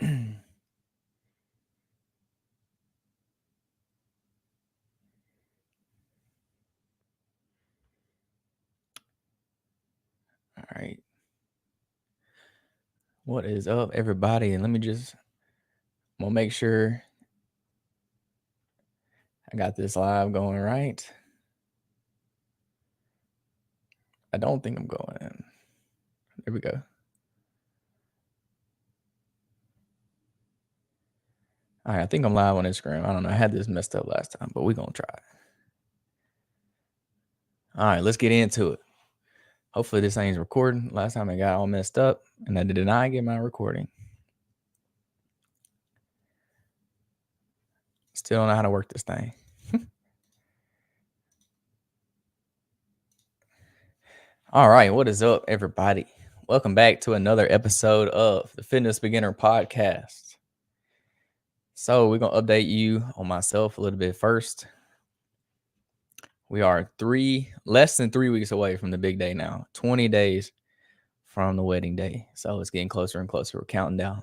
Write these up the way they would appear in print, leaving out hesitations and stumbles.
All right. What is up, everybody? And we'll make sure I got this live going right. I don't think I'm going in. There we go. All right. I think I'm live on Instagram. I don't know. I had this messed up last time, but we're going to try it. All right. Let's get into it. Hopefully, this thing's recording. Last time I got all messed up and I did not get my recording. Still don't know how to work this thing. All right. What is up, everybody? Welcome back to another episode of the Fitness Beginner Podcast. So, we're going to update you on myself a little bit first. We are less than 3 weeks away from the big day now. 20 days from the wedding day. So it's getting closer and closer. We're counting down.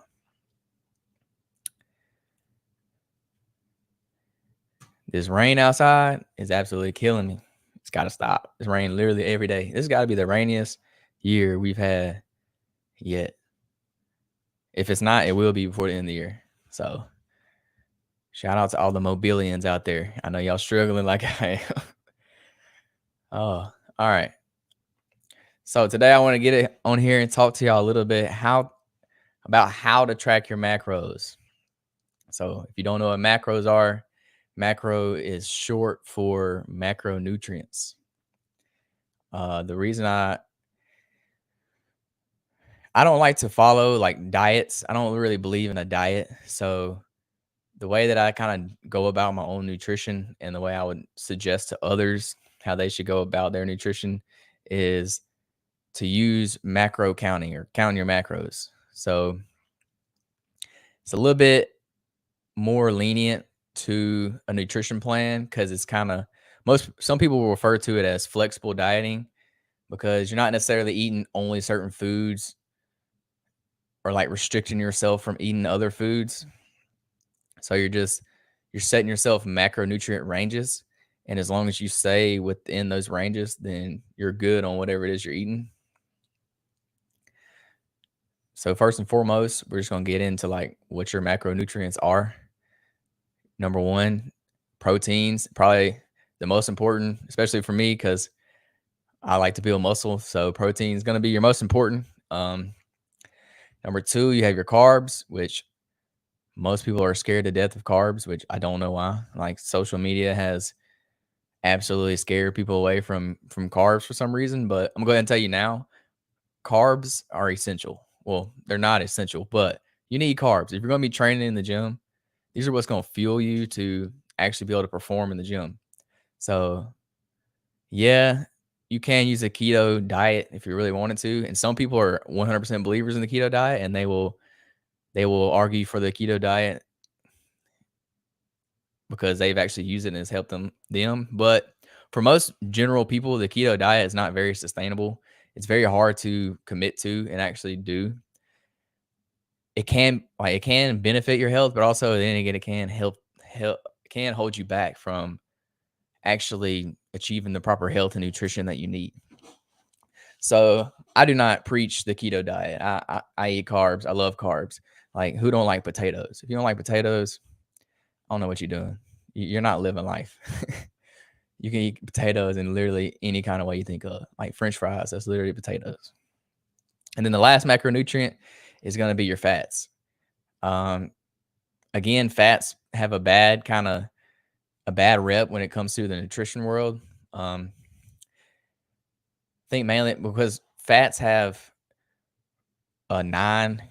This rain outside is absolutely killing me. It's got to stop. It's raining literally every day. This has got to be the rainiest year we've had yet. If it's not, it will be before the end of the year. So shout out to all the Mobilians out there. I know y'all struggling like I am. Oh, all right. So today I want to get it on here and talk to y'all a little bit about how to track your macros. So if you don't know what macros are, macro is short for macronutrients. The reason I don't like to follow like diets. I don't really believe in a diet. So the way that I kind of go about my own nutrition and the way I would suggest to others how they should go about their nutrition is to use macro counting or count your macros. So it's a little bit more lenient to a nutrition plan because it's kind of some people will refer to it as flexible dieting because you're not necessarily eating only certain foods or like restricting yourself from eating other foods. So you're setting yourself macronutrient ranges. And as long as you stay within those ranges, then you're good on whatever it is you're eating. So first and foremost, we're just going to get into like what your macronutrients are. Number one, proteins, probably the most important, especially for me, because I like to build muscle. So protein is going to be your most important. Number two, you have your carbs, which most people are scared to death of carbs, which I don't know why. Like social media has absolutely scared people away from carbs for some reason. But I'm going to go ahead and tell you now, carbs are essential. Well, they're not essential, but you need carbs. If you're going to be training in the gym, these are what's going to fuel you to actually be able to perform in the gym. So, yeah, you can use a keto diet if you really wanted to. And some people are 100% believers in the keto diet, and they will argue for the keto diet because they've actually used it and it's helped them. But for most general people, the keto diet is not very sustainable. It's very hard to commit to and actually do. It can benefit your health, but also then again, it can hold you back from actually achieving the proper health and nutrition that you need. So I do not preach the keto diet. I eat carbs. I love carbs. Like, who don't like potatoes? If you don't like potatoes, I don't know what you're doing. You're not living life. You can eat potatoes in literally any kind of way you think of. Like French fries, that's literally potatoes. And then the last macronutrient is going to be your fats. Again, fats have a bad rep when it comes to the nutrition world. I think mainly because fats have 9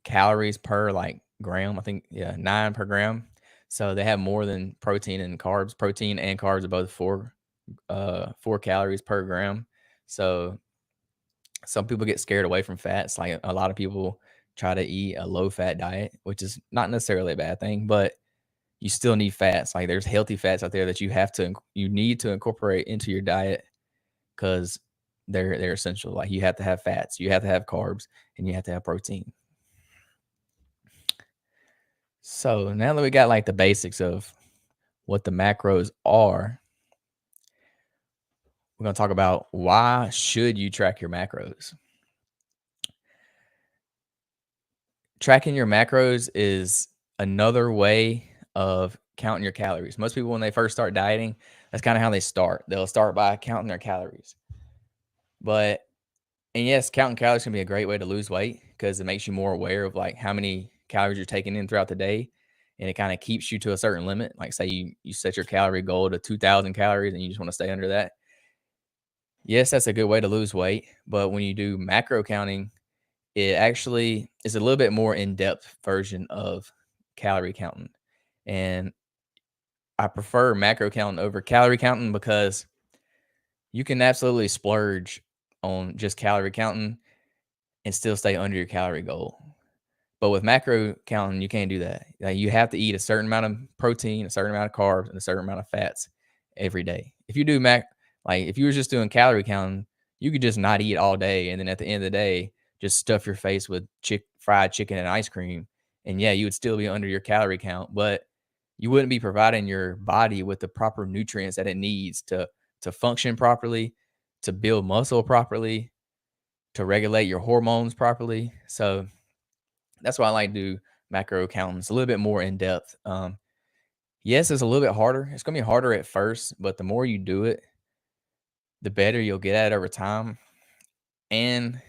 calories per like gram. I think 9 per gram. So they have more than protein and carbs. Protein and carbs are both 4 calories per gram. So some people get scared away from fats. Like a lot of people try to eat a low fat diet, which is not necessarily a bad thing, but you still need fats. Like there's healthy fats out there that you need to incorporate into your diet because they're essential. Like you have to have fats, you have to have carbs, and you have to have protein. So now that we got like the basics of what the macros are, we're going to talk about why should you track your macros. Tracking your macros is another way of counting your calories. Most people, when they first start dieting, that's kind of how they start. They'll start by counting their calories. But, and yes, counting calories can be a great way to lose weight because it makes you more aware of like how many calories you're taking in throughout the day. And it kind of keeps you to a certain limit. Like, say you set your calorie goal to 2,000 calories and you just want to stay under that. Yes, that's a good way to lose weight. But when you do macro counting, it actually is a little bit more in-depth version of calorie counting, and I prefer macro counting over calorie counting because you can absolutely splurge on just calorie counting and still stay under your calorie goal. But with macro counting, you can't do that. Like, you have to eat a certain amount of protein, a certain amount of carbs, and a certain amount of fats every day. If you do like if you were just doing calorie counting, you could just not eat all day, and then at the end of the day, just stuff your face with fried chicken and ice cream, and yeah, you would still be under your calorie count, but you wouldn't be providing your body with the proper nutrients that it needs to function properly, to build muscle properly, to regulate your hormones properly. So that's why I like to do macro counting. It's a little bit more in depth. Yes, it's a little bit harder. It's gonna be harder at first, but the more you do it, the better you'll get at it over time. And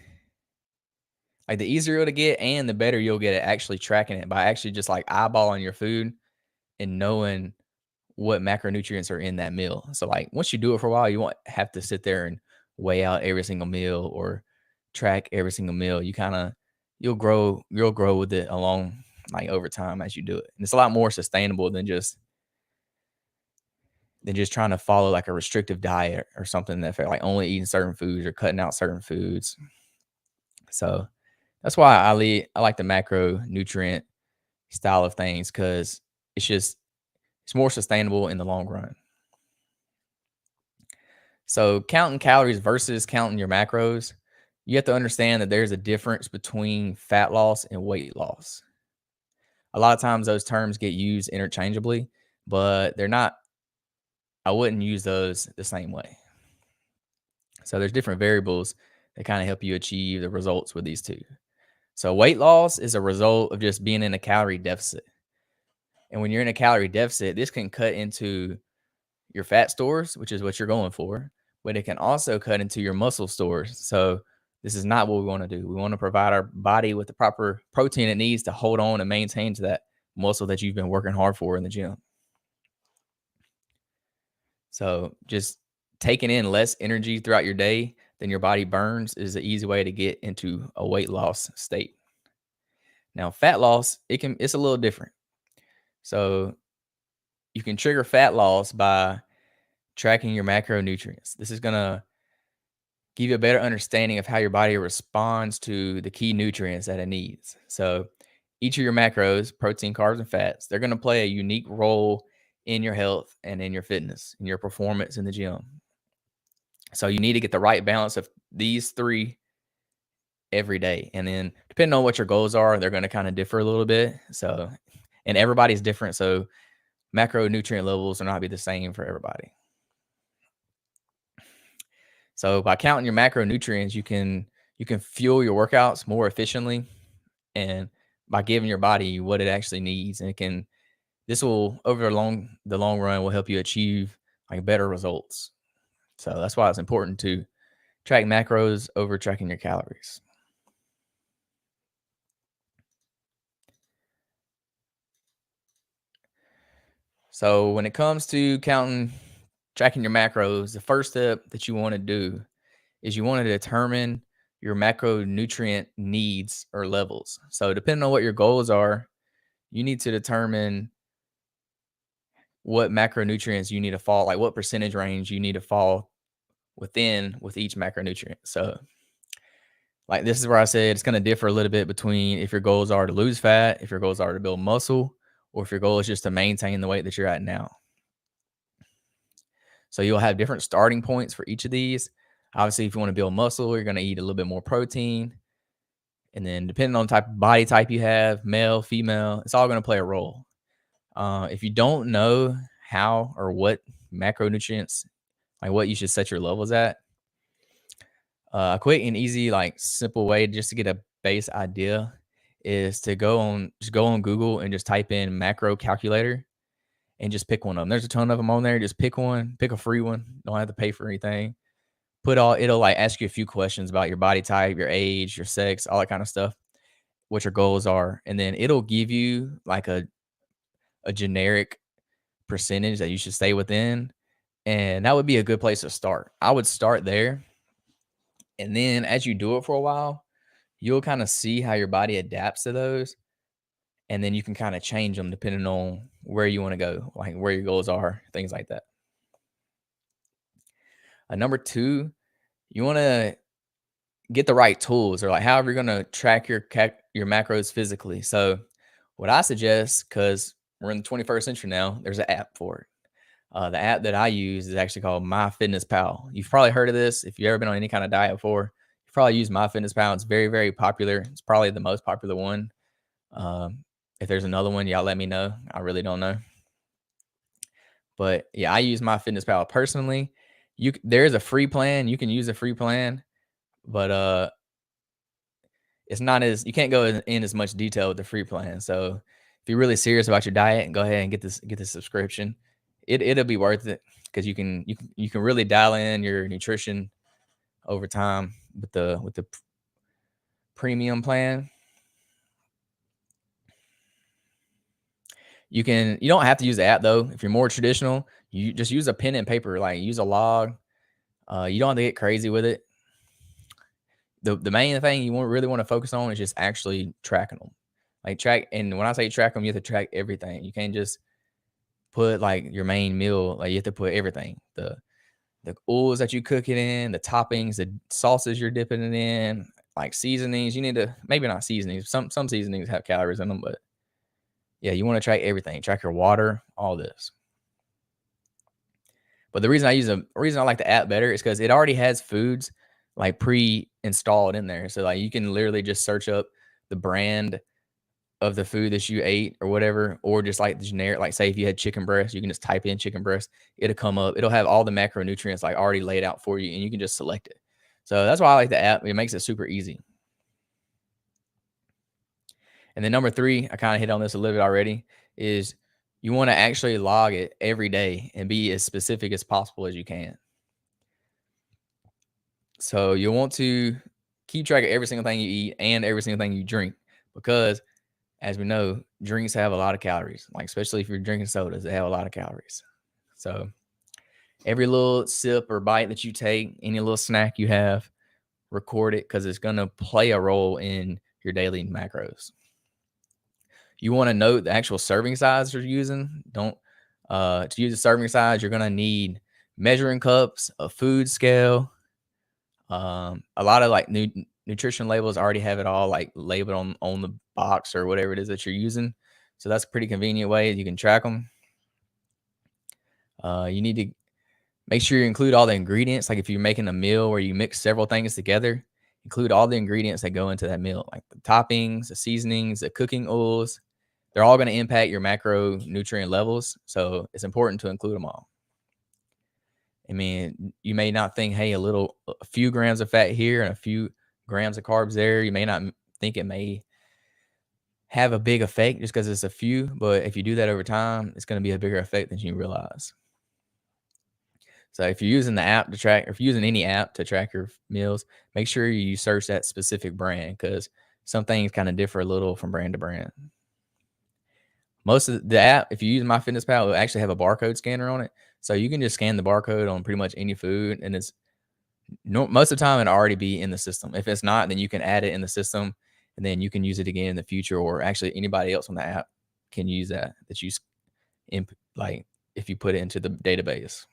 like the easier it'll get, and the better you'll get at actually tracking it by actually just like eyeballing your food and knowing what macronutrients are in that meal. So like once you do it for a while, you won't have to sit there and weigh out every single meal or track every single meal. You kind of you'll grow with it along like over time as you do it. And it's a lot more sustainable than just trying to follow like a restrictive diet or something that felt like only eating certain foods or cutting out certain foods. So that's why I like the macronutrient style of things because it's more sustainable in the long run. So counting calories versus counting your macros, you have to understand that there's a difference between fat loss and weight loss. A lot of times those terms get used interchangeably, but they're not. I wouldn't use those the same way. So there's different variables that kind of help you achieve the results with these two. So weight loss is a result of just being in a calorie deficit. And when you're in a calorie deficit, this can cut into your fat stores, which is what you're going for, but it can also cut into your muscle stores. So this is not what we want to do. We want to provide our body with the proper protein it needs to hold on and maintain to that muscle that you've been working hard for in the gym. So just taking in less energy throughout your day than your body burns is an easy way to get into a weight loss state. Now, fat loss, it's a little different. So you can trigger fat loss by tracking your macronutrients. This is going to give you a better understanding of how your body responds to the key nutrients that it needs. So each of your macros, protein, carbs, and fats, they're going to play a unique role in your health and in your fitness and your performance in the gym. So you need to get the right balance of these three every day. And then depending on what your goals are, they're going to kind of differ a little bit. So, and everybody's different. So macronutrient levels will not be the same for everybody. So by counting your macronutrients, you can fuel your workouts more efficiently, and by giving your body what it actually needs, and this will over the long run will help you achieve like better results. So that's why it's important to track macros over tracking your calories. So when it comes to tracking your macros, the first step that you want to do is you want to determine your macronutrient needs or levels. So depending on what your goals are, you need to determine what macronutrients you need to fall, like what percentage range you need to fall within with each macronutrient. So like this is where I said it's going to differ a little bit between if your goals are to lose fat, if your goals are to build muscle, or if your goal is just to maintain the weight that you're at now. So you'll have different starting points for each of these. Obviously, if you want to build muscle, you're going to eat a little bit more protein. And then depending on the type of body type you have, male, female, it's all going to play a role. If you don't know how or what macronutrients, like what you should set your levels at, a quick and easy, like simple way just to get a base idea is to go on Google and just type in macro calculator and just pick one of them. There's a ton of them on there. Just pick one, pick a free one. Don't have to pay for anything. It'll like ask you a few questions about your body type, your age, your sex, all that kind of stuff, what your goals are. And then it'll give you like a generic percentage that you should stay within. And that would be a good place to start. I would start there. And then as you do it for a while, you'll kind of see how your body adapts to those. And then you can kind of change them depending on where you want to go, like where your goals are, things like that. Number two, you want to get the right tools, or like however you're going to track your macros physically. So what I suggest, because we're in the 21st century now, there's an app for it. The app that I use is actually called MyFitnessPal. You've probably heard of this. If you've ever been on any kind of diet before, you've probably used MyFitnessPal. It's very, very popular. It's probably the most popular one. If there's another one, y'all let me know. I really don't know. But yeah, I use MyFitnessPal personally. There's a free plan. You can use a free plan, but it's not as, you can't go in as much detail with the free plan. So if you're really serious about your diet, go ahead and get this subscription. It'll be worth it, because you can really dial in your nutrition over time with the premium plan. You don't have to use the app though. If you're more traditional, you just use a pen and paper, like use a log. You don't have to get crazy with it. The main thing you really want to focus on is just actually tracking them. Like and when I say track them, you have to track everything. You can't just put like your main meal. Like you have to put everything. The oils that you cook it in, the toppings, the sauces you're dipping it in, like seasonings. You need to, maybe not seasonings. Some seasonings have calories in them, but yeah, you want to track everything. Track your water, all this. But the reason I like the app better is because it already has foods like pre-installed in there. So like you can literally just search up the brand of the food that you ate or whatever, or just like the generic, like say if you had chicken breast, you can just type in chicken breast. It'll come up. It'll have all the macronutrients like already laid out for you, and you can just select it. So that's why I like the app. It makes it super easy. And then number three, I kind of hit on this a little bit already, is you want to actually log it every day and be as specific as possible as you can. So you want to keep track of every single thing you eat and every single thing you drink, because as we know, drinks have a lot of calories, like especially if you're drinking sodas, they have a lot of calories. So every little sip or bite that you take, any little snack you have, record it, because it's going to play a role in your daily macros. You want to note the actual serving size you're using. To use a serving size, you're going to need measuring cups, a food scale. A lot of like nutrition labels already have it all like labeled on the box or whatever it is that you're using. So that's a pretty convenient way you can track them. You need to make sure you include all the ingredients. Like if you're making a meal where you mix several things together, include all the ingredients that go into that meal, like the toppings, the seasonings, the cooking oils. They're all going to impact your macronutrient levels. So it's important to include them all. I mean, you may not think, hey, a few grams of fat here and a few grams of carbs there. You may not think it may have a big effect just because it's a few, but if you do that over time, it's going to be a bigger effect than you realize. So if you're using the app to track, or if you're using any app to track your meals, make sure you search that specific brand, because some things kind of differ a little from brand to brand. Most of the app, if you use MyFitnessPal, it will actually have a barcode scanner on it. So you can just scan the barcode on pretty much any food, and most of the time it'll already be in the system. If it's not, then you can add it in the system, and then you can use it again in the future, or actually anybody else on the app can use that you like if you put it into the database.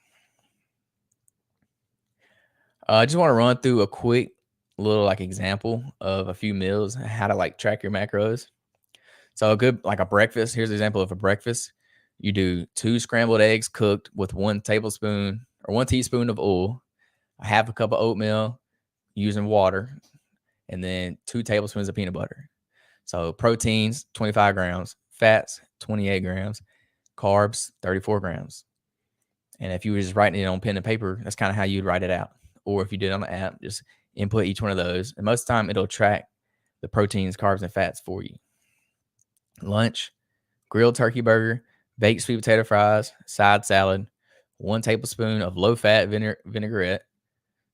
I just want to run through a quick little like example of a few meals, how to like track your macros. So a breakfast, here's an example of a breakfast. You do 2 scrambled eggs cooked with 1 tablespoon or 1 teaspoon of oil, a half a cup of oatmeal using water, and then 2 tablespoons of peanut butter. So proteins, 25 grams, fats, 28 grams, carbs, 34 grams. And if you were just writing it on pen and paper, that's kind of how you'd write it out. Or if you did it on the app, just input each one of those. And most of the time, it'll track the proteins, carbs, and fats for you. Lunch, grilled turkey burger, baked sweet potato fries, side salad, 1 tablespoon of low-fat vinaigrette.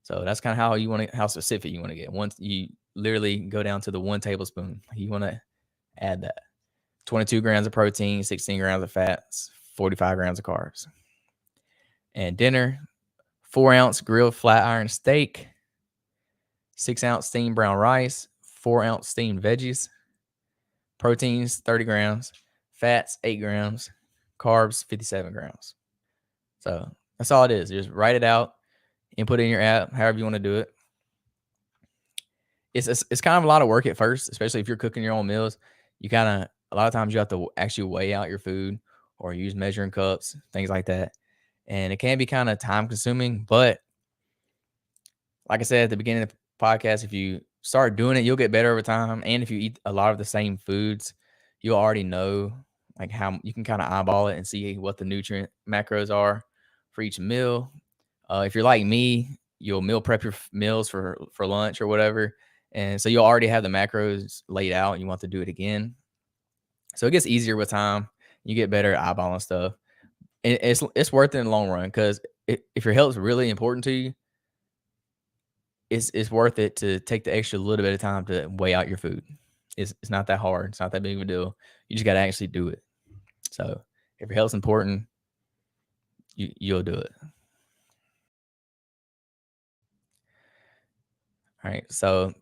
So that's kind of how specific you want to get. Once you literally go down to the 1 tablespoon, you want to add that. 22 grams of protein, 16 grams of fats, 45 grams of carbs. And dinner, 4-ounce grilled flat iron steak, 6-ounce steamed brown rice, 4-ounce steamed veggies, proteins, 30 grams, fats, 8 grams, carbs, 57 grams. So that's all it is. Just write it out, input it in your app, however you want to do it. It's kind of a lot of work at first, especially if you're cooking your own meals. A lot of times you have to actually weigh out your food or use measuring cups, things like that. And it can be kind of time consuming, but like I said at the beginning of the podcast, if you start doing it, you'll get better over time. And if you eat a lot of the same foods, you'll already know like how you can kind of eyeball it and see what the nutrient macros are for each meal. If you're like me, you'll meal prep your meals for lunch or whatever. And so you'll already have the macros laid out and you want to do it again. So it gets easier with time. You get better at eyeballing stuff. And it's worth it in the long run because if your health is really important to you, it's worth it to take the extra little bit of time to weigh out your food. It's not that hard. It's not that big of a deal. You just got to actually do it. So if your health's important, you'll do it. All right. So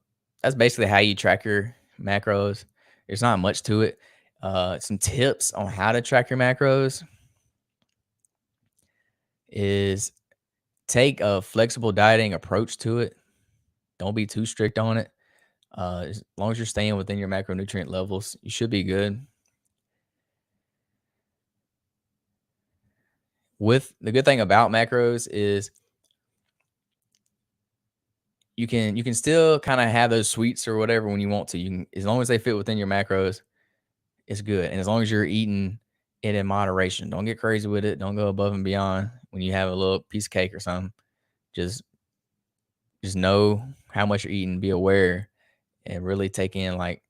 that's basically how you track your macros. There's not much to it. Some tips on how to track your macros is take a flexible dieting approach to it. Don't be too strict on it. As long as you're staying within your macronutrient levels, you should be good. With the good thing about macros is you can still kind of have those sweets or whatever when you want to. You can, as long as they fit within your macros, it's good. And as long as you're eating it in moderation, don't get crazy with it. Don't go above and beyond when you have a little piece of cake or something. Just know how much you're eating, be aware, and really take in like,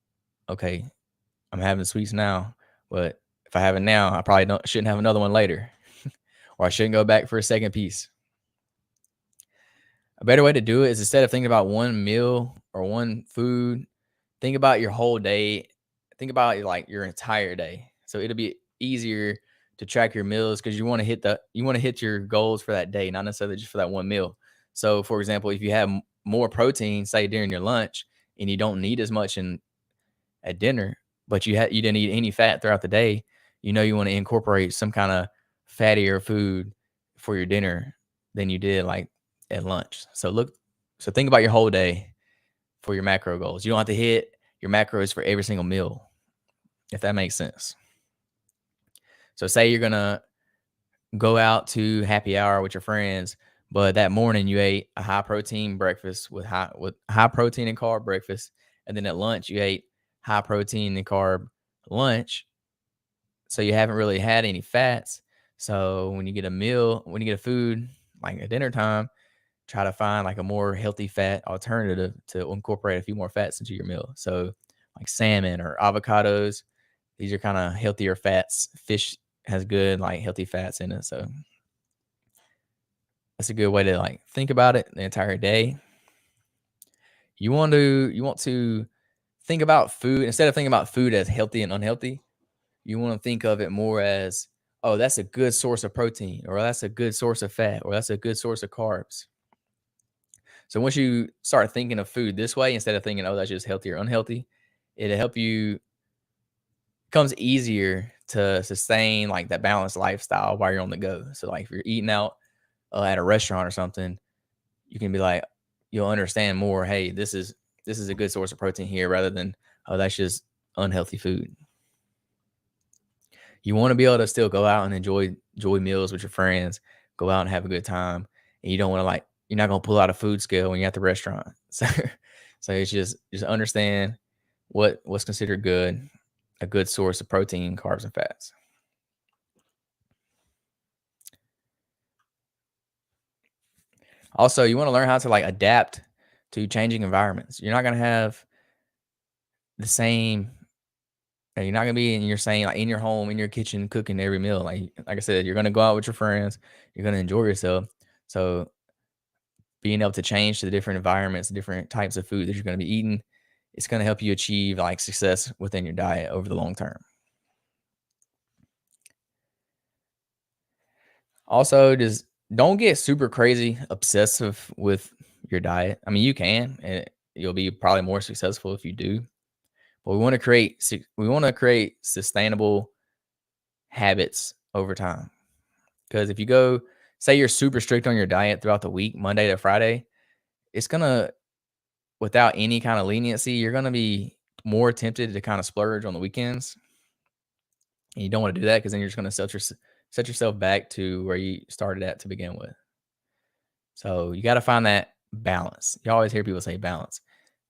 okay, I'm having sweets now, but if I have it now, I probably shouldn't have another one later, or I shouldn't go back for a second piece. A better way to do it is instead of thinking about one meal or one food, think about your whole day. Think about like your entire day. So it'll be easier to track your meals because you want to hit your goals for that day, not necessarily just for that one meal. So for example, if you have more protein, say during your lunch, and you don't need as much at dinner, but you didn't eat any fat throughout the day, you want to incorporate some kind of fattier food for your dinner than you did like at lunch. So think about your whole day for your macro goals. You don't have to hit your macros for every single meal, if that makes sense. So say you're gonna go out to happy hour with your friends, but that morning you ate a high protein breakfast with high protein and carb breakfast, and then at lunch you ate high protein and carb lunch. So you haven't really had any fats. So when you get a food like at dinner time, try to find like a more healthy fat alternative to incorporate a few more fats into your meal. So like salmon or avocados, these are kind of healthier fats. Fish has good like healthy fats in it. So that's a good way to like think about it the entire day. You want to think about food instead of thinking about food as healthy and unhealthy. You want to think of it more as, oh, that's a good source of protein, or that's a good source of fat, or that's a good source of carbs. So once you start thinking of food this way, instead of thinking, oh, that's just healthy or unhealthy, it'll help you. Becomes easier to sustain like that balanced lifestyle while you're on the go. So like if you're eating out at a restaurant or something, you can be like, you'll understand more. Hey, this is a good source of protein here, rather than, oh, that's just unhealthy food. You want to be able to still go out and enjoy meals with your friends, go out and have a good time, and you don't want to you're not gonna pull out a food scale when you're at the restaurant. So it's just understand what's considered a good source of protein, carbs, and fats. Also, you want to learn how to like adapt to changing environments. You're not gonna have the same. You're not gonna be in your same like in your home, in your kitchen, cooking every meal. Like I said, you're gonna go out with your friends. You're gonna enjoy yourself. So being able to change to the different environments, different types of food that you're gonna be eating, it's gonna help you achieve like success within your diet over the long term. Also, just don't get super crazy obsessive with your diet. I mean, you can, and you'll be probably more successful if you do. But we want to create sustainable habits over time. Because if you go, say you're super strict on your diet throughout the week, Monday to Friday, it's gonna without any kind of leniency, you're gonna be more tempted to kind of splurge on the weekends. And you don't want to do that because then you're just gonna set yourself back to where you started at to begin with. So you got to find that balance. You always hear people say balance,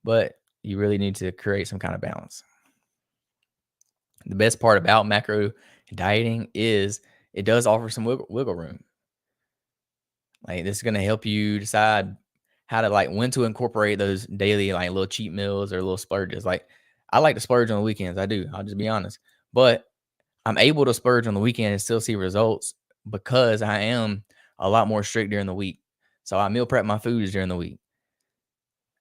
but you really need to create some kind of balance. The best part about macro dieting is it does offer some wiggle room. Like this is going to help you decide how to like when to incorporate those daily like little cheat meals or little splurges. Like I like to splurge on the weekends. I do. I'll just be honest. But I'm able to splurge on the weekend and still see results because I am a lot more strict during the week. So I meal prep my foods during the week.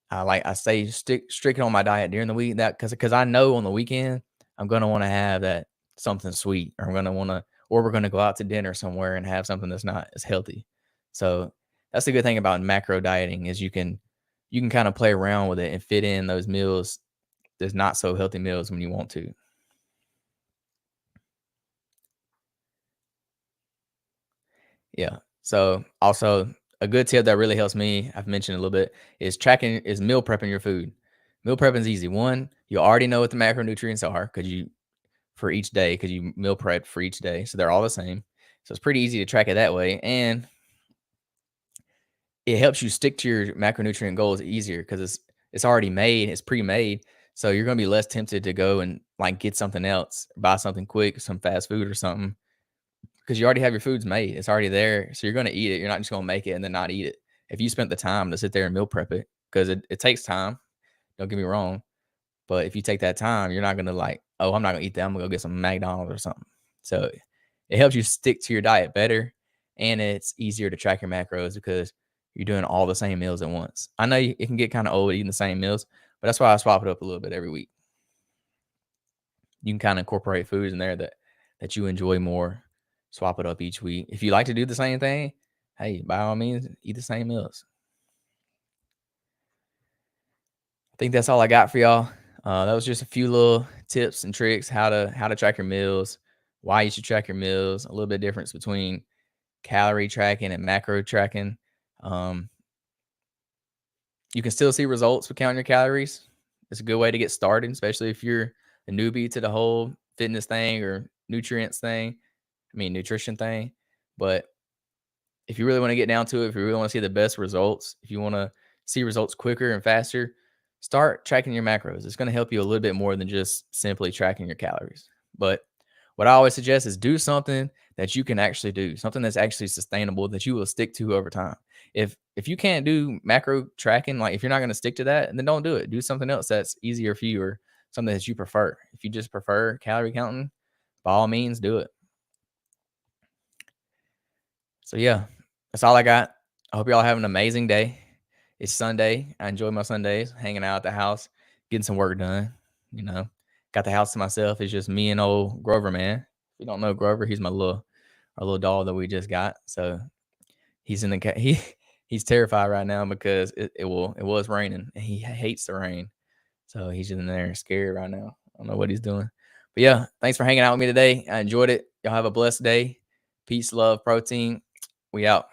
I stay strict on my diet during the week that because I know on the weekend I'm gonna want to have that something sweet or I'm gonna want to or we're gonna go out to dinner somewhere and have something that's not as healthy. So that's the good thing about macro dieting is you can kind of play around with it and fit in those meals, those not so healthy meals when you want to. Yeah. So also a good tip that really helps me, I've mentioned a little bit, is meal prepping your food. Meal prepping is easy. One, you already know what the macronutrients are because you for each day because you meal prep for each day, so they're all the same. So it's pretty easy to track it that way, and it helps you stick to your macronutrient goals easier because it's already made, it's pre-made, so you're gonna be less tempted to go and like get something else, buy something quick, some fast food or something, because you already have your foods made. It's already there. So you're going to eat it. You're not just going to make it and then not eat it. If you spent the time to sit there and meal prep it, because it takes time, don't get me wrong. But if you take that time, you're not going to like, oh, I'm not going to eat that. I'm going to go get some McDonald's or something. So it helps you stick to your diet better. And it's easier to track your macros because you're doing all the same meals at once. I know it can get kind of old eating the same meals, but that's why I swap it up a little bit every week. You can kind of incorporate foods in there that you enjoy more. Swap it up each week. If you like to do the same thing, hey, by all means, eat the same meals. I think that's all I got for y'all. That was just a few little tips and tricks how to track your meals, why you should track your meals, a little bit difference between calorie tracking and macro tracking. Um, you can still see results with counting your calories. It's a good way to get started, especially if you're a newbie to the whole fitness thing or nutrients thing. I mean, nutrition thing. But if you really want to get down to it, if you really want to see the best results, if you want to see results quicker and faster, start tracking your macros. It's going to help you a little bit more than just simply tracking your calories. But what I always suggest is do something that you can actually do, something that's actually sustainable that you will stick to over time. If you can't do macro tracking, like if you're not going to stick to that, then don't do it. Do something else that's easier for you or something that you prefer. If you just prefer calorie counting, by all means, do it. So yeah, that's all I got. I hope y'all have an amazing day. It's Sunday. I enjoy my Sundays, hanging out at the house, getting some work done. You know, got the house to myself. It's just me and old Grover, man. If you don't know Grover, he's our little dog that we just got. So he's in the he's terrified right now because it was raining and he hates the rain. So he's in there scared right now. I don't know what he's doing. But yeah, thanks for hanging out with me today. I enjoyed it. Y'all have a blessed day. Peace, love, protein. We out.